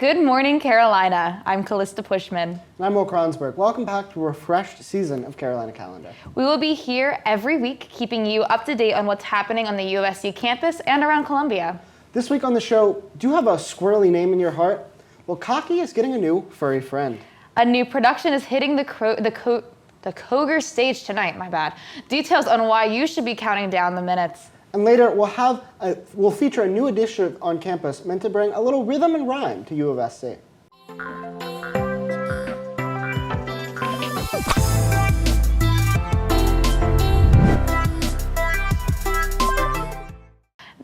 Good morning, Carolina. I'm Callista Pushman. And I'm Will Kronsberg. Welcome back to a refreshed season of Carolina Calendar. We will be here every week, keeping you up to date on what's happening on the USC campus and around Columbia. This week on the show, do you have a squirrely name in your heart? Well, Cocky is getting a new furry friend. A new production is hitting the Koger stage tonight, Details on why you should be counting down the minutes. And later, we'll feature a new edition on campus meant to bring a little rhythm and rhyme to U of SC.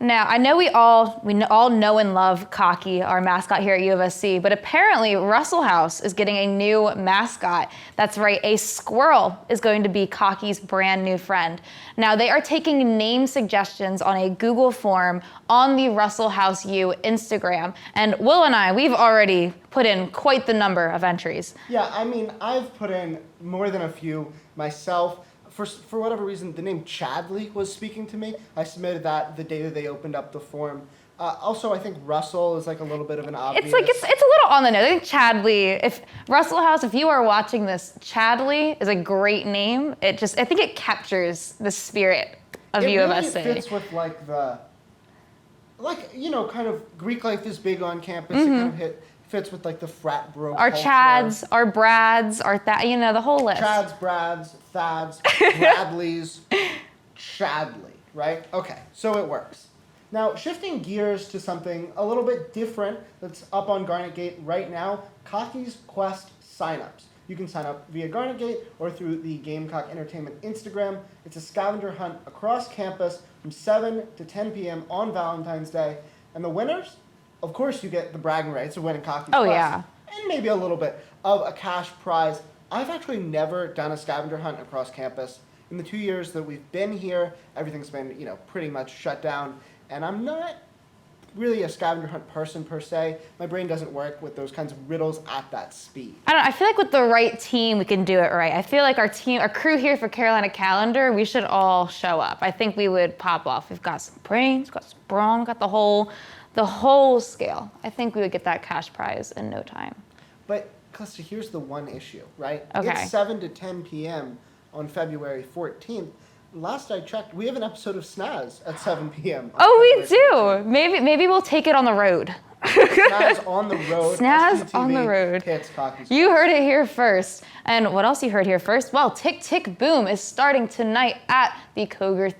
Now, I know we all know and love Cocky, our mascot here at U of SC, but apparently Russell House is getting a new mascot. That's right, a squirrel is going to be Cocky's brand new friend. Now, they are taking name suggestions on a Google form on the Russell House U Instagram. And Will and I, we've already put in quite the number of entries. Yeah, I mean, I've put in more than a few myself. For whatever reason, the name Chadley was speaking to me. I submitted that the day that they opened up the form. Also, I think Russell is like a little bit of an obvious. It's a little on the nose. I think Chadley, if Russell House, if you are watching this, Chadley is a great name. I think it captures the spirit of U of SC. It really fits with kind of Greek life is big on campus. It kind of fits with like the frat bro our culture. Chads, our Brads, our the whole list. Chads, Brads, Thads, Bradleys, Chadley, right? Okay, so it works. Now, shifting gears to something a little bit different that's up on Garnet Gate right now, Cocky's Quest signups. You can sign up via Garnet Gate or through the Gamecock Entertainment Instagram. It's a scavenger hunt across campus from 7 to 10 p.m. on Valentine's Day. And the winners, of course, you get the bragging rights of winning Cocky's Quest. Yeah. And maybe a little bit of a cash prize. I've actually never done a scavenger hunt across campus. In the 2 years that we've been here, everything's been, pretty much shut down. And I'm not really a scavenger hunt person per se. My brain doesn't work with those kinds of riddles at that speed. I feel like with the right team, we can do it right. I feel like our crew here for Carolina Calendar, we should all show up. I think we would pop off. We've got some brains, got some brawn, got the whole scale. I think we would get that cash prize in no time. But, Cluster, here's the one issue, right? Okay. It's 7 to 10 p.m. on February 14th. Last I checked, we have an episode of Snaz at 7 p.m. Oh, we do. Maybe we'll take it on the road. Snaz on the road. Snaz on the road. You heard it here first. And what else you heard here first? Well, Tick Tick Boom is starting tonight at the Koger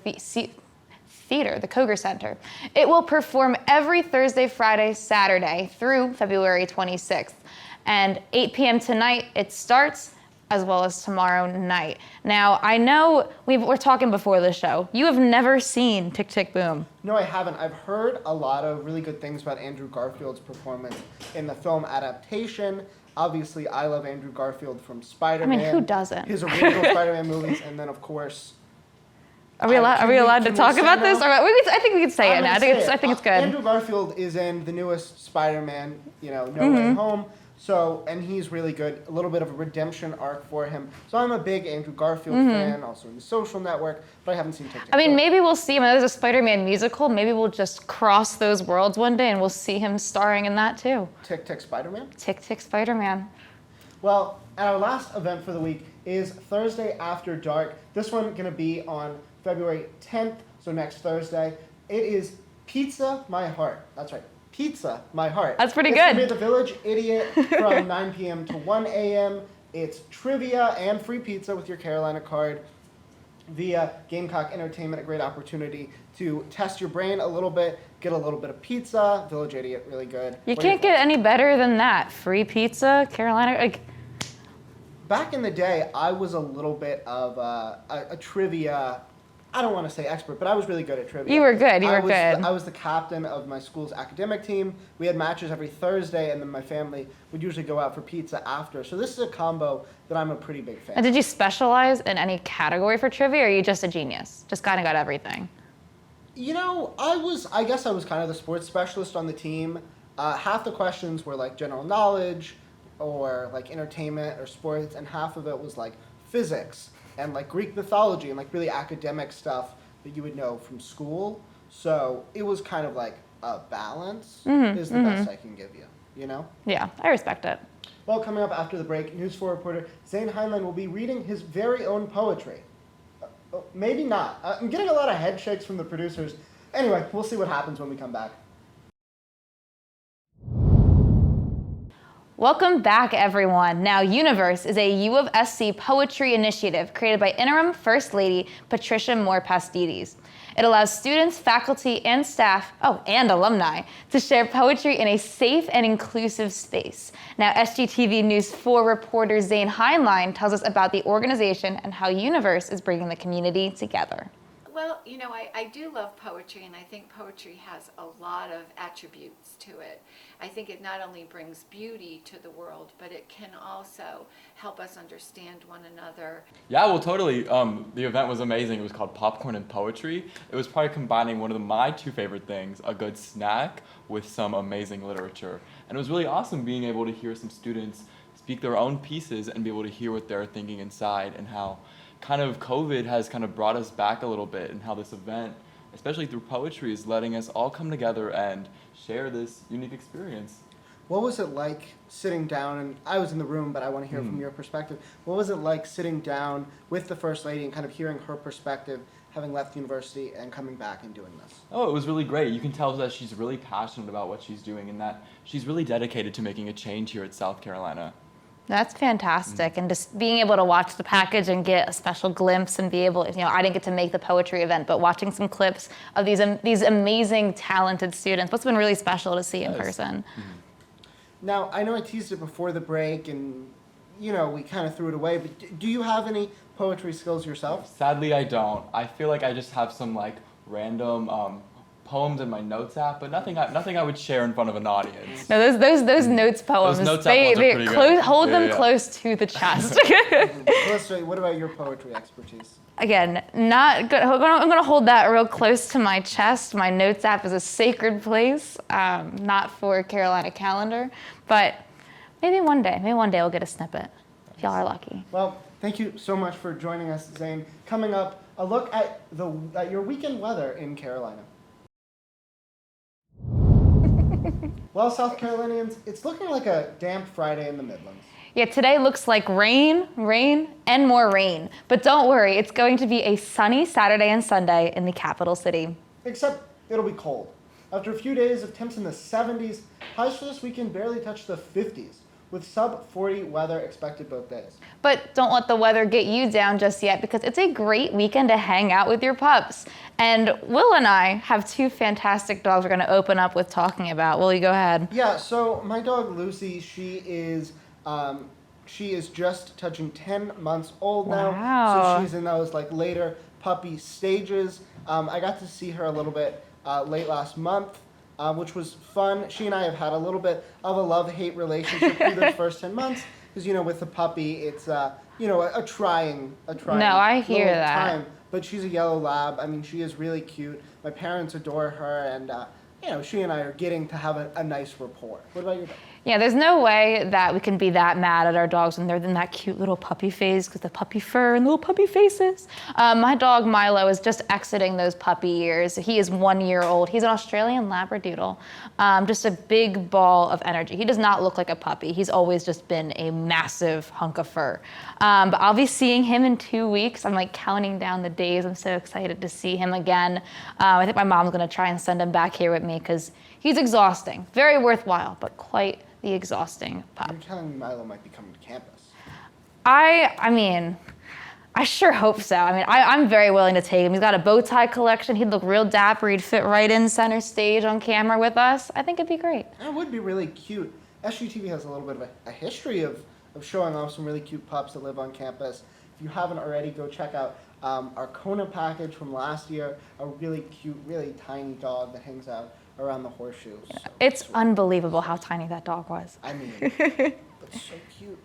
Theater, the Koger Center. It will perform every Thursday, Friday, Saturday through February 26th. And 8 p.m. tonight it starts, as well as tomorrow night. Now, I know we're talking before the show. You have never seen Tick Tick Boom. No, I haven't. I've heard a lot of really good things about Andrew Garfield's performance in the film adaptation. Obviously, I love Andrew Garfield from Spider-Man. I mean, who doesn't? His original Spider-Man movies, and then, of course... Are we allowed to talk about this? I think we can say it now. I think it's good. Andrew Garfield is in the newest Spider-Man, No Way Home. So, and he's really good. A little bit of a redemption arc for him. So I'm a big Andrew Garfield fan, also in The Social Network, but I haven't seen Tick Tick. I mean, maybe we'll see him. There's a Spider-Man musical. Maybe we'll just cross those worlds one day and we'll see him starring in that too. Tick Tick Spider-Man? Tick Tick Spider-Man. Well, our last event for the week is Thursday After Dark. This one going to be on February 10th, so next Thursday. It is Pizza My Heart. That's right. Pizza My Heart. That's pretty It's good. It's going to be at the Village Idiot from 9 p.m. to 1 a.m. It's trivia and free pizza with your Carolina card via Gamecock Entertainment. A great opportunity to test your brain a little bit, get a little bit of pizza. Village Idiot, really good. You can't get any better than that. Free pizza, Carolina. Back in the day, I was a little bit of a trivia, I don't want to say expert, but I was really good at trivia. You were good. I was the captain of my school's academic team. We had matches every Thursday, and then my family would usually go out for pizza after. So this is a combo that I'm a pretty big fan. And did you specialize in any category for trivia, or are you just a genius? Just kind of got everything? I guess I was kind of the sports specialist on the team. Half the questions were like general knowledge or like entertainment or sports, and half of it was like physics and like Greek mythology and like really academic stuff that you would know from school. So it was kind of like a balance is the best I can give you. you know? Yeah, I respect it. Well, coming up after the break, News 4 reporter Zane Heinlein will be reading his very own poetry. Maybe not. I'm getting a lot of head shakes from the producers. Anyway, we'll see what happens when we come back. Welcome back, everyone. Now, Universe is a U of SC poetry initiative created by Interim First Lady Patricia Moore-Pastides. It allows students, faculty, and staff, and alumni, to share poetry in a safe and inclusive space. Now, SGTV News 4 reporter Zane Heinlein tells us about the organization and how Universe is bringing the community together. Well, you know, I do love poetry, and I think poetry has a lot of attributes to it. I think it not only brings beauty to the world, but it can also help us understand one another. Yeah, well, totally. The event was amazing. It was called Popcorn and Poetry. It was probably combining one of my two favorite things, a good snack with some amazing literature. And it was really awesome being able to hear some students speak their own pieces and be able to hear what they're thinking inside, and how kind of COVID has kind of brought us back a little bit, and how this event, especially through poetry, is letting us all come together and share this unique experience. What was it like sitting down, and I was in the room, but I want to hear from your perspective. What was it like sitting down with the First Lady and kind of hearing her perspective, having left the university and coming back and doing this? Oh, it was really great. You can tell that she's really passionate about what she's doing, and that she's really dedicated to making a change here at South Carolina. That's fantastic. And just being able to watch the package and get a special glimpse and be able, I didn't get to make the poetry event, but watching some clips of these amazing, talented students, what's been really special to see in person. Now, I know I teased it before the break, and, we kind of threw it away, but do you have any poetry skills yourself? Sadly, I don't. I feel like I just have some random poems in my notes app, but nothing I would share in front of an audience. No, those notes poems, Those notes app ones are pretty good. Hold them close to the chest. Calista, what about your poetry expertise? Again, not good. I'm gonna hold that real close to my chest. My notes app is a sacred place, not for Carolina Calendar, but maybe one day we'll get a snippet, if y'all are lucky. Well, thank you so much for joining us, Zane. Coming up, a look at your weekend weather in Carolina. Well, South Carolinians, it's looking like a damp Friday in the Midlands. Yeah, today looks like rain, and more rain. But don't worry, it's going to be a sunny Saturday and Sunday in the capital city. Except it'll be cold. After a few days of temps in the 70s, highs for this weekend barely touched the 50s, with sub-40 weather expected both days. But don't let the weather get you down just yet, because it's a great weekend to hang out with your pups. And Will and I have two fantastic dogs we're going to open up with talking about. Will, you go ahead? Yeah, so my dog Lucy, she is just touching 10 months old now. Wow. So she's in those later puppy stages. I got to see her a little bit late last month, which was fun. She and I have had a little bit of a love-hate relationship through those first 10 months. Because, with the puppy, it's, a trying No, I hear little that. time. But she's a yellow lab. I mean, she is really cute. My parents adore her, and, she and I are getting to have a nice rapport. What about your dog? Yeah, there's no way that we can be that mad at our dogs when they're in that cute little puppy phase, because the puppy fur and little puppy faces. My dog Milo is just exiting those puppy years. He is 1 year old. He's an Australian Labradoodle, just a big ball of energy. He does not look like a puppy. He's always just been a massive hunk of fur. But I'll be seeing him in 2 weeks. I'm counting down the days. I'm so excited to see him again. I think my mom's gonna try and send him back here with me, because he's exhausting. Very worthwhile, but quite the exhausting pup. You're telling me Milo might be coming to campus. I sure hope so. I'm very willing to take him. He's got a bow tie collection. He'd look real dapper. He'd fit right in center stage on camera with us. I think it'd be great. That would be really cute. SGTV has a little bit of a history of showing off some really cute pups that live on campus. If you haven't already, go check out our Kona package from last year, a really cute, really tiny dog that hangs out around the horseshoe. Yeah, it's unbelievable how tiny that dog was. It's so cute.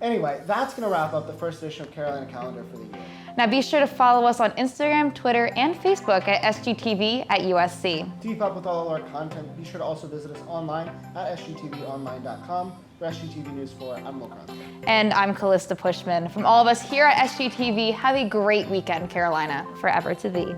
Anyway, that's going to wrap up the first edition of Carolina Calendar for the year. Now be sure to follow us on Instagram, Twitter, and Facebook at SGTV at USC. To keep up with all of our content, be sure to also visit us online at sgtvonline.com. For SGTV News 4, I'm Will Kronz. And I'm Calista Pushman. From all of us here at SGTV, have a great weekend, Carolina. Forever to thee.